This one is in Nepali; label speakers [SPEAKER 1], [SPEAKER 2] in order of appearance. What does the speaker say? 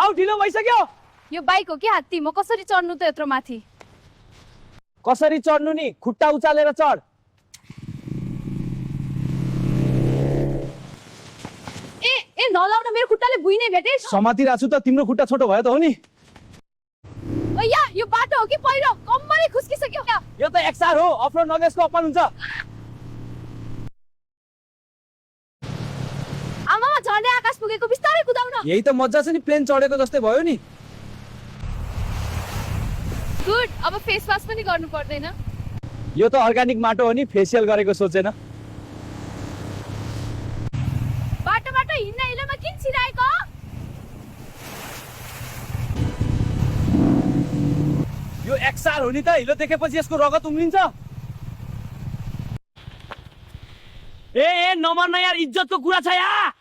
[SPEAKER 1] घाउ ढिलो भइसक्यो।
[SPEAKER 2] यो बाइक हो कि हात्ती? म कसरी चढ्नु त यत्रो माथि?
[SPEAKER 1] कसरी चढ्नु नि, खुट्टा उचालेर चढ।
[SPEAKER 2] ए नलाउन, मेरो खुट्टाले भुइँ नै भेटे।
[SPEAKER 1] समातिरहेछु त, तिम्रो खुट्टा छोटो भयो त हो नि।
[SPEAKER 2] ओया, यो बाटो हो कि पहिरो? कम्मरै खुस्किसक्यो।
[SPEAKER 1] यो त एक्सआर हो, अफरोड नगेसको अपन हुन्छ।
[SPEAKER 2] आमामा, झन्डै आकाश पुगेको, बिस्तारै कुदाउन।
[SPEAKER 1] यही त मजा छ नि, प्लेन चढेको जस्तै भयो नि।
[SPEAKER 2] गुड, अब फेस वास पनि गर्नु पर्दैन।
[SPEAKER 1] यो त अर्गानिक माटो हो नि, फेसियल गरेको सोचेन।
[SPEAKER 2] बाटो हिँड्न हिलोमा किन छिराएको?
[SPEAKER 1] यो एक्सआर हो नि त, हिलो देखेपछि यसको रगत उम्लिन्छ। ए नमर्न यार, इज्जतको कुरा छ यार।